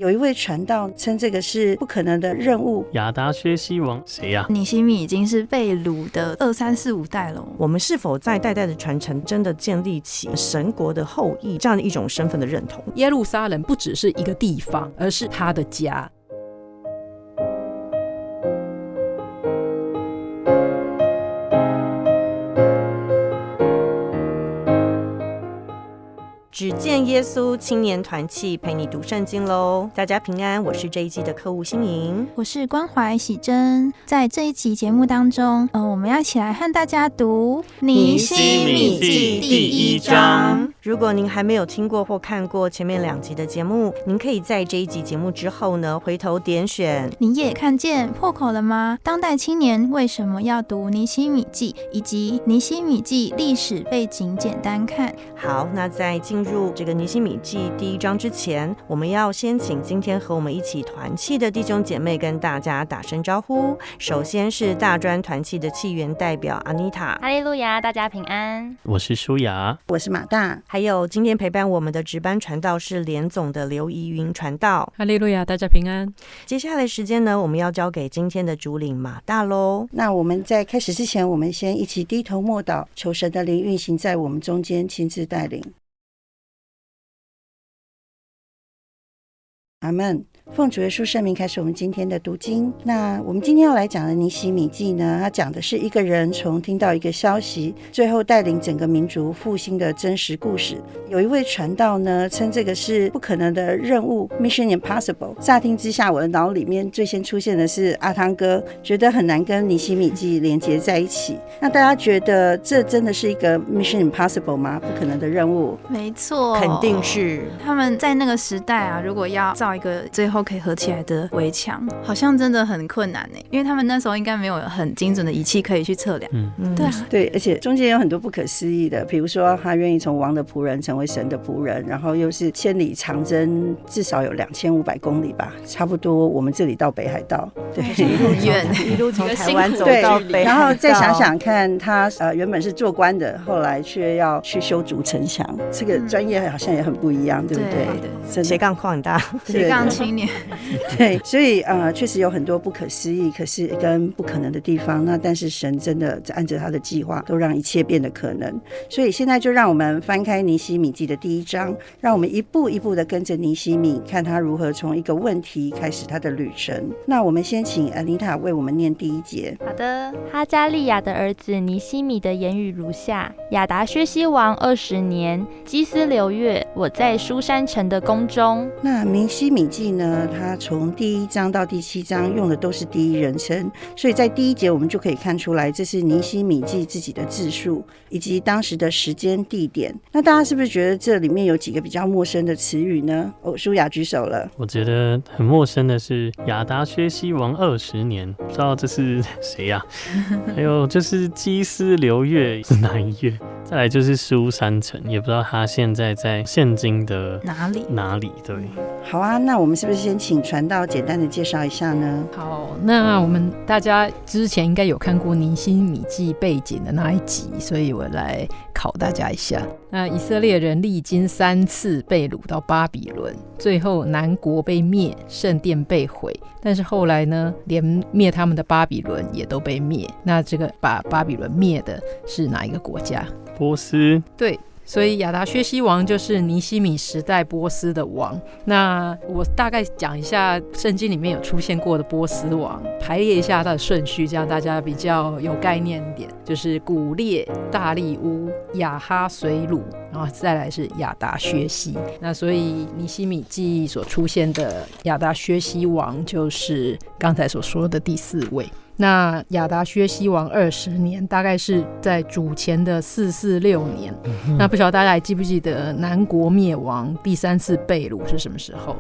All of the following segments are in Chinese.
有一位传道称这个是不可能的任务。亚达薛西王谁呀？尼希米已经是被掳的2、3、4、5代了。我们是否在代代的传承真的建立起神国的后裔这样的一种身份的认同？耶路撒冷不只是一个地方，而是他的家。只见耶稣青年团契陪你读圣经咯。大家平安，我是这一季的客户心莹，我是关怀喜珍。在这一集节目当中，我们要一起来和大家读尼希米记第1章。如果您还没有听过或看过前面2集的节目，您可以在这一集节目之后呢，回头点选你也看见破口了吗？当代青年为什么要读尼希米记，以及尼希米记历史背景简单看。好，那在进入这个尼希米记第1章之前，我们要先请今天和我们一起团契的弟兄姐妹跟大家打声招呼。首先是大专团契的契员代表阿妮塔，哈利路亚，大家平安。我是舒雅，我是马大，还有今天陪伴我们的值班传道是联总的刘怡云传道，哈利路亚，大家平安。接下来时间呢，我们要交给今天的主领马大咯。那我们在开始之前，我们先一起低头默祷，求神的灵运行在我们中间，亲自带领。阿们。奉主耶稣圣名开始我们今天的读经。那我们今天要来讲的尼希米记呢，它讲的是一个人从听到一个消息，最后带领整个民族复兴的真实故事。有一位传道呢，称这个是不可能的任务 Mission Impossible。乍听之下，我的脑里面最先出现的是阿汤哥，觉得很难跟尼希米记连接在一起。那大家觉得这真的是一个 Mission Impossible 吗？不可能的任务？没错，肯定是。他们在那个时代啊，如果要造一个最后可以合起来的围墙，好像真的很困难耶，因为他们那时候应该没有很精准的仪器可以去测量。对啊，对，而且中间有很多不可思议的，比如说他愿意从王的仆人成为神的仆人，然后又是千里长征，至少有2500公里吧，差不多我们这里到北海道，对，很远，一路从台湾走到北海道。然后再想想看，他原本是做官的，后来却要去修筑城墙，这个专业好像也很不一样，对不对？对，斜杠扩大，斜杠青年。对，所以确实有很多不可思议，可是跟不可能的地方。那但是神真的按着他的计划，都让一切变得可能。所以现在就让我们翻开尼希米记的第1章，让我们一步一步的跟着尼希米，看他如何从一个问题开始他的旅程。那我们先请安妮塔为我们念第1节。好的，哈加利亚的儿子尼希米的言语如下：亚达薛西王20年，基斯流月，我在书珊城的宫中。那尼希米记呢，他从第1章到第7章用的都是第一人称，所以在第1节我们就可以看出来，这是尼希米记自己的自述，以及当时的时间地点。那大家是不是觉得这里面有几个比较陌生的词语呢？舒雅举手了。我觉得很陌生的是亚达薛西王20年，不知道这是谁呀？还有就是基斯流月是哪一月？再来就是书珊城，也不知道他现在在现今的哪里？对，好啊，那我们是不是先请传道简单的介绍一下呢？好，那我们大家之前应该有看过尼希米记背景的那一集，所以我来考大家一下。那以色列人历经3次被掳到巴比伦，最后南国被灭，圣殿被毁，但是后来呢，连灭他们的巴比伦也都被灭。那这个把巴比伦灭的是哪一个国家？波斯。对，所以亚达薛西王就是尼希米时代波斯的王。那我大概讲一下圣经里面有出现过的波斯王，排列一下它的顺序，这样大家比较有概念一点。就是古列、大利乌、亚哈随鲁，然后再来是亚达薛西。那所以尼希米记所出现的亚达薛西王就是刚才所说的第4位。那亚达薛西王20年，大概是在主前的446年。那不晓得大家还记不记得南国灭亡第3次被掳是什么时候？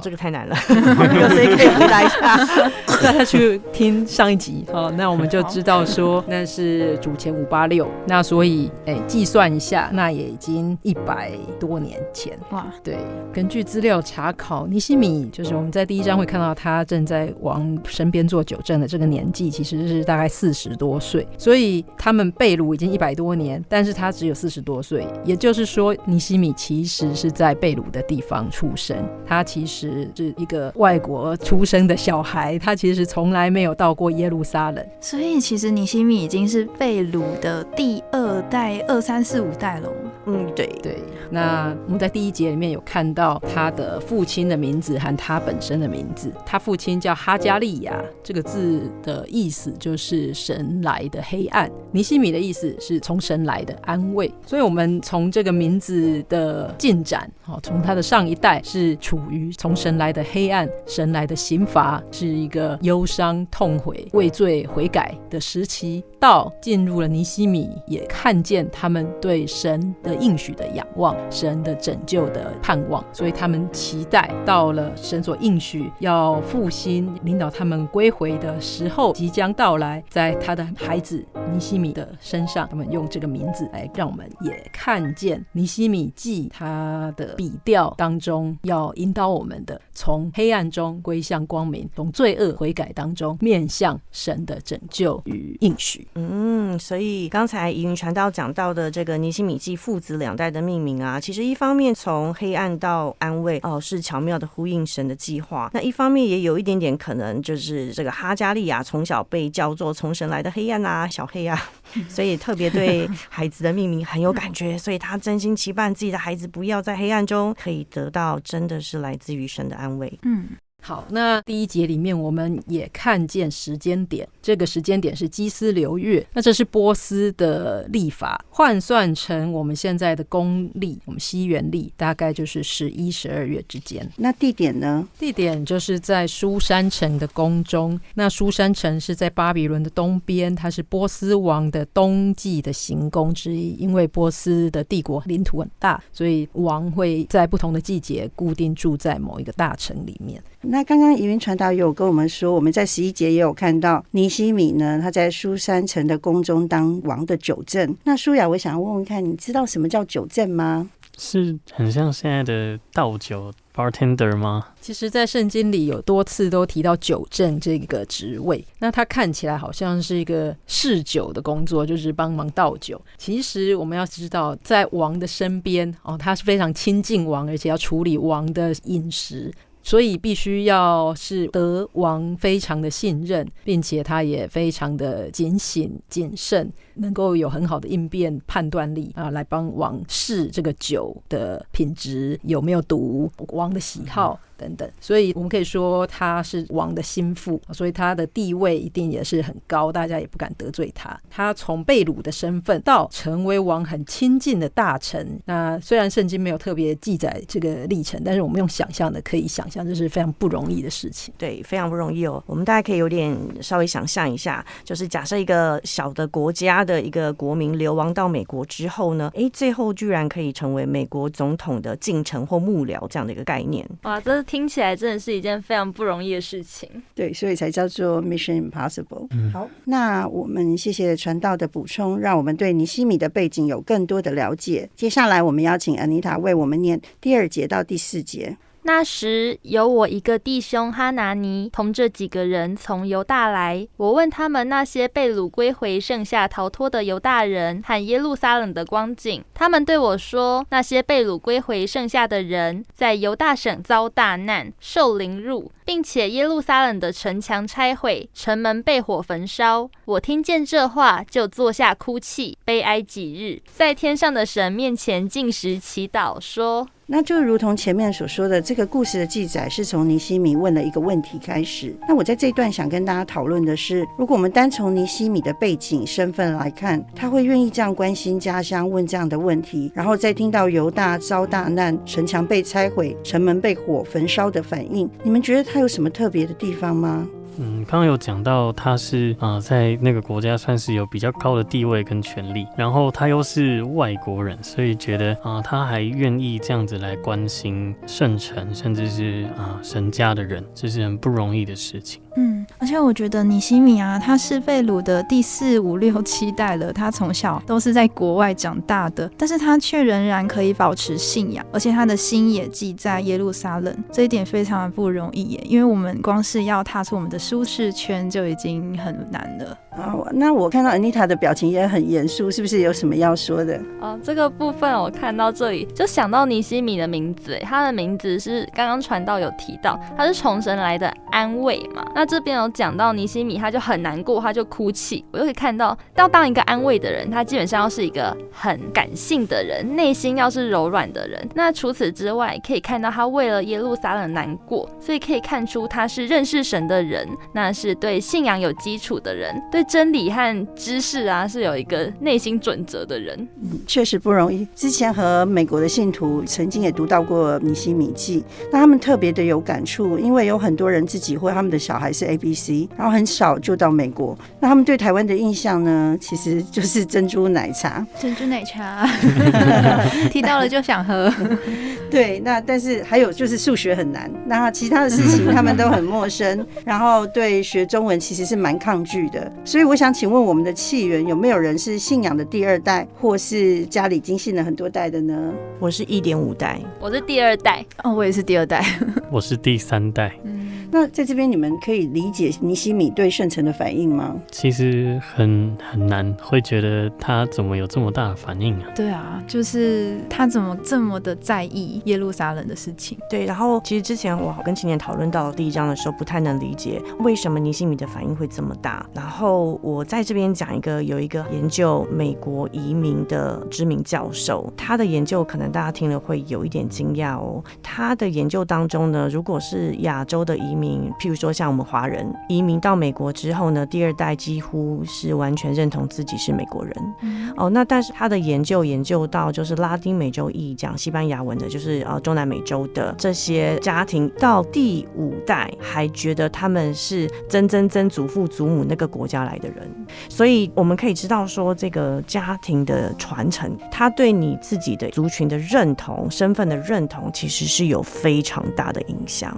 这个太难了，有谁可以回答一下？大家去听上一集。那我们就知道说那是主前586。那所以计算一下，那也已经100多年前。哇，对，根据资料查考，尼希米就是我们在第1章会看到他正在王身边做酒政的这个年纪，纪其实是大概40多岁，所以他们被掳已经100多年，但是他只有40多岁，也就是说尼西米其实是在被掳的地方出生，他其实是一个外国出生的小孩，他其实从来没有到过耶路撒冷。所以其实尼西米已经是被掳的第2代、2、3、4、5代了。对。那我们在第1节里面有看到他的父亲的名字和他本身的名字，他父亲叫哈加利亚，这个字的意思就是神来的黑暗，尼西米的意思是从神来的安慰。所以我们从这个名字的进展，从他的上一代是处于从神来的黑暗，神来的刑罚，是一个忧伤痛悔畏罪悔改的时期，到进入了尼西米也看见他们对神的应许的仰望，神的拯救的盼望，所以他们期待到了神所应许要复兴领导他们归回的时候即将到来，在他的孩子尼西米的身上，他们用这个名字来让我们也看见尼西米记他的笔调当中要引导我们的，从黑暗中归向光明，从罪恶悔改当中面向神的拯救与应许。所以刚才怡云传道讲到的这个尼西米记父子2代的命名啊，其实一方面从黑暗到安慰是巧妙的呼应神的计划，那一方面也有一点点可能就是这个哈加利亚从小被叫做从神来的黑暗啊，小黑啊，所以特别对孩子的命名很有感觉，所以他真心期盼自己的孩子不要在黑暗中，可以得到真的是来自于神的安慰。好，那第1节里面我们也看见时间点，这个时间点是基斯流月，那这是波斯的历法，换算成我们现在的公历，我们西元历大概就是11、12月之间。那地点呢？地点就是在书珊城的宫中，那书珊城是在巴比伦的东边，它是波斯王的冬季的行宫之一，因为波斯的帝国领土很大，所以王会在不同的季节固定住在某一个大城里面。那刚刚怡云传道有跟我们说，我们在11节也有看到尼西米呢，他在书珊城的宫中当王的酒政。那舒雅，我想要问问看，你知道什么叫酒政吗？是很像现在的倒酒 bartender 吗？其实在圣经里有多次都提到酒政这个职位，那他看起来好像是一个侍酒的工作，就是帮忙倒酒。其实我们要知道，在王的身边他是非常亲近王，而且要处理王的饮食，所以必须要是得王非常的信任，并且他也非常的警醒谨慎，能够有很好的应变判断力来帮王试这个酒的品质有没有毒，王的喜好等等。所以我们可以说他是王的心腹，所以他的地位一定也是很高，大家也不敢得罪他。他从被掳的身份到成为王很亲近的大臣，那虽然圣经没有特别记载这个历程，但是我们用想象的可以想象这是非常不容易的事情。对，非常不容易哦。我们大家可以有点稍微想象一下，就是假设一个小的国家的一个国民流亡到美国之后呢，最后居然可以成为美国总统的近臣或幕僚这样的一个概念。哇，这听起来真的是一件非常不容易的事情。对，所以才叫做 Mission Impossible。好，那我们谢谢传道的补充，让我们对尼西米的背景有更多的了解。接下来我们邀请 Anita 为我们念第2节到第4节。那时有我一个弟兄哈拿尼同这几个人从犹大来，我问他们那些被掳归回剩下逃脱的犹大人和耶路撒冷的光景，他们对我说，那些被掳归回剩下的人在犹大省遭大难，受凌辱，并且耶路撒冷的城墙拆毁，城门被火焚烧。我听见这话，就坐下哭泣，悲哀几日，在天上的神面前禁食祈祷，说，那就如同前面所说的，这个故事的记载是从尼西米问了一个问题开始。那我在这一段想跟大家讨论的是，如果我们单从尼西米的背景身份来看，他会愿意这样关心家乡，问这样的问题，然后再听到犹大遭大难，城墙被拆毁，城门被火焚烧的反应，你们觉得他有什么特别的地方吗？刚刚有讲到他是在那个国家算是有比较高的地位跟权力，然后他又是外国人，所以觉得他还愿意这样子来关心圣城，甚至是神家的人，这是很不容易的事情。而且我觉得尼西米他是被掳的第4、5、6、7代了，他从小都是在国外长大的，但是他却仍然可以保持信仰，而且他的心也寄在耶路撒冷，这一点非常的不容易耶。因为我们光是要踏出我们的的舒适圈就已经很难了。那我看到 Anita 的表情也很严肃，是不是有什么要说的？这个部分我看到这里就想到尼西米的名字，他的名字是刚刚传道有提到，他是从神来的安慰嘛。那这边有讲到尼西米他就很难过，他就哭泣，我就可以看到要当一个安慰的人，他基本上要是一个很感性的人，内心要是柔软的人。那除此之外可以看到他为了耶路撒冷难过，所以可以看出他是认识神的人，那是对信仰有基础的人，对真理和知识啊是有一个内心准则的人。确实不容易。之前和美国的信徒曾经也读到过尼希米记，那他们特别的有感触，因为有很多人自己或他们的小孩是 ABC， 然后很少就到美国，那他们对台湾的印象呢，其实就是珍珠奶茶。珍珠奶茶提到了就想喝对，那但是还有就是数学很难，那其他的事情他们都很陌生然后对学中文其实是蛮抗拒的。所以我想请问我们的契员，有没有人是信仰的第二代，或是家里已经信了很多代的呢？我是1.5代。我是第二代。我也是第二代我是第3代。那在这边你们可以理解尼希米对圣城的反应吗？其实很难，会觉得他怎么有这么大的反应啊？对啊，就是他怎么这么的在意耶路撒冷的事情。对，然后其实之前我跟青年讨论到第1章的时候，不太能理解为什么尼希米的反应会这么大。然后我在这边讲有一个研究美国移民的知名教授，他的研究可能大家听了会有一点惊讶哦。他的研究当中呢，如果是亚洲的移民，譬如说像我们华人移民到美国之后呢，第2代几乎是完全认同自己是美国人。那但是他的研究到就是拉丁美洲裔讲西班牙文的，就是中南美洲的这些家庭，到第5代还觉得他们是曾祖父祖母那个国家来的人。所以我们可以知道说，这个家庭的传承，他对你自己的族群的认同、身份的认同，其实是有非常大的影响。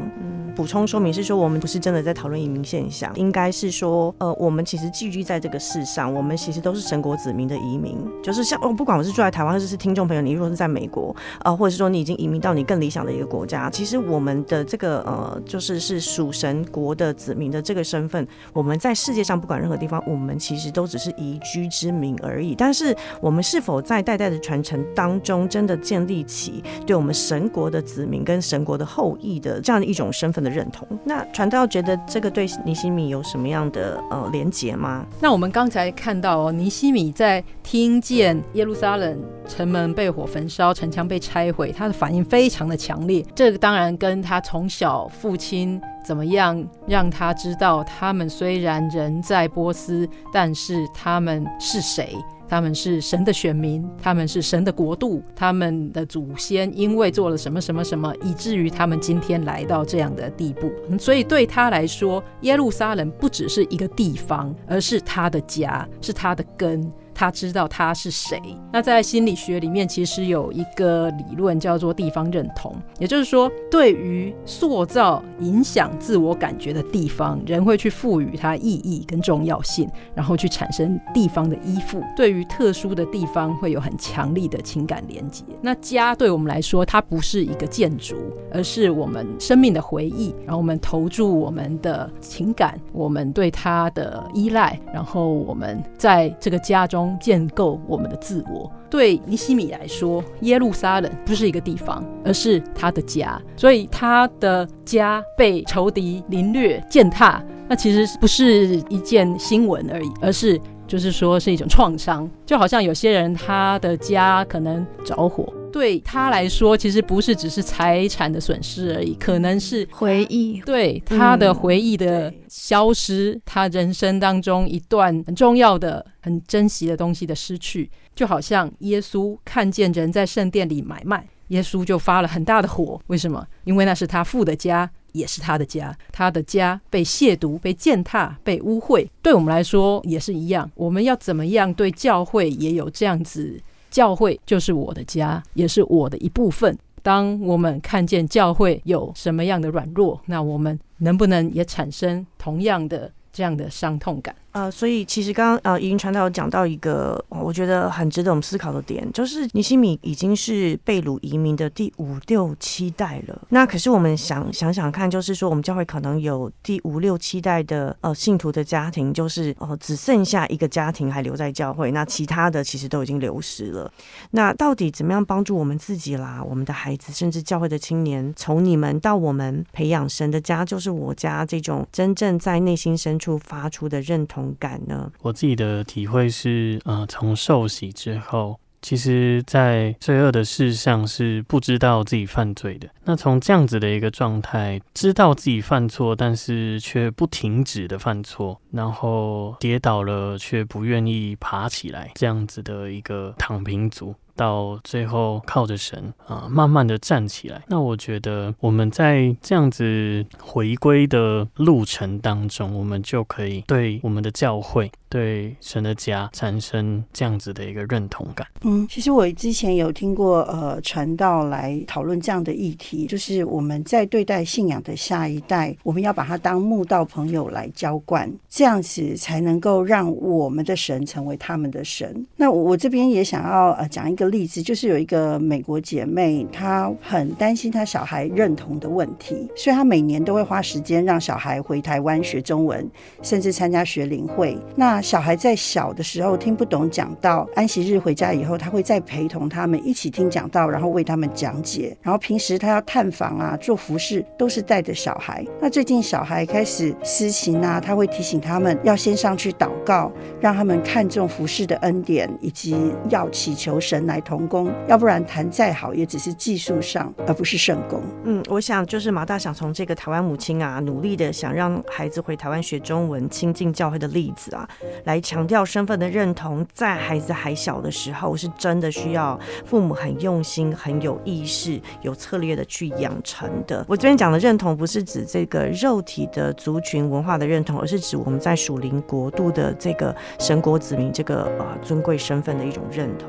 补充说明是说，我们不是真的在讨论移民现象，应该是说，我们其实寄居在这个世上，我们其实都是神国子民的移民，就是像不管我是住在台湾，或者是听众朋友，你如果是在美国，或者是说你已经移民到你更理想的一个国家，其实我们的这个是属神国的子民的这个身份，我们在世界上不管任何地方，我们其实都只是移居之民而已。但是我们是否在代代的传承当中，真的建立起对我们神国的子民跟神国的后裔的这样的一种身份的认同？那传道觉得这个对尼希米有什么样的连结吗？那我们刚才看到尼希米在听见耶路撒冷城门被火焚烧，城墙被拆毁，他的反应非常的强烈。这个当然跟他从小父亲怎么样让他知道，他们虽然人在波斯，但是他们是谁？他们是神的选民，他们是神的国度，他们的祖先因为做了什么什么什么，以至于他们今天来到这样的地步。所以对他来说，耶路撒冷不只是一个地方，而是他的家，是他的根。他知道他是谁。那在心理学里面其实有一个理论叫做地方认同，也就是说对于塑造影响自我感觉的地方，人会去赋予它意义跟重要性，然后去产生地方的依附，对于特殊的地方会有很强力的情感连结。那家对我们来说，它不是一个建筑，而是我们生命的回忆，然后我们投注我们的情感，我们对它的依赖，然后我们在这个家中建构我们的自我。对尼希米来说，耶路撒冷不是一个地方，而是他的家，所以他的家被仇敌凌掠践踏，那其实不是一件新闻而已，而是就是说是一种创伤。就好像有些人他的家可能着火，对他来说其实不是只是财产的损失而已，可能是回忆，对他的回忆的消失，他人生当中一段很重要的很珍惜的东西的失去。就好像耶稣看见人在圣殿里买卖，耶稣就发了很大的火。为什么？因为那是他父的家，也是他的家，他的家被亵渎、被践踏、被污秽。对我们来说也是一样，我们要怎么样对教会也有这样子，教会就是我的家，也是我的一部分。当我们看见教会有什么样的软弱，那我们能不能也产生同样的这样的伤痛感？所以其实刚刚怡云传道有讲到一个我觉得很值得我们思考的点，就是尼西米已经是被掳移民的第5、6、7代了。那可是我们想看，就是说我们教会可能有第5、6、7代的信徒的家庭，就是只剩下一个家庭还留在教会，那其他的其实都已经流失了。那到底怎么样帮助我们自己啦，我们的孩子，甚至教会的青年，从你们到我们培养神的家就是我家这种真正在内心深处发出的认同感呢？我自己的体会是，从受洗之后，其实在罪恶的事上是不知道自己犯罪的。那从这样子的一个状态，知道自己犯错，但是却不停止的犯错，然后跌倒了却不愿意爬起来，这样子的一个躺平族，到最后靠着神慢慢的站起来。那我觉得我们在这样子回归的路程当中，我们就可以对我们的教会，对神的家产生这样子的一个认同感。其实我之前有听过传道来讨论这样的议题，就是我们在对待信仰的下一代，我们要把他当慕道朋友来浇灌，这样子才能够让我们的神成为他们的神。那我这边也想要讲一个例子，就是有一个美国姐妹，她很担心她小孩认同的问题，所以她每年都会花时间让小孩回台湾学中文，甚至参加学龄会。那小孩在小的时候听不懂讲道，安息日回家以后，她会再陪同他们一起听讲道，然后为他们讲解。然后平时她要探访啊，做服事都是带着小孩。那最近小孩开始私情啊，她会提醒他们要先上去祷告，让他们看重服事的恩典，以及要祈求神来同工，要不然谈再好也只是技术上，而不是圣功。我想就是马大想从这个台湾母亲啊，努力的想让孩子回台湾学中文，亲近教会的例子啊，来强调身份的认同，在孩子还小的时候，是真的需要父母很用心、很有意识、有策略的去养成的。我这边讲的认同，不是指这个肉体的族群文化的认同，而是指我们在属灵国度的这个神国子民这个尊贵身份的一种认同。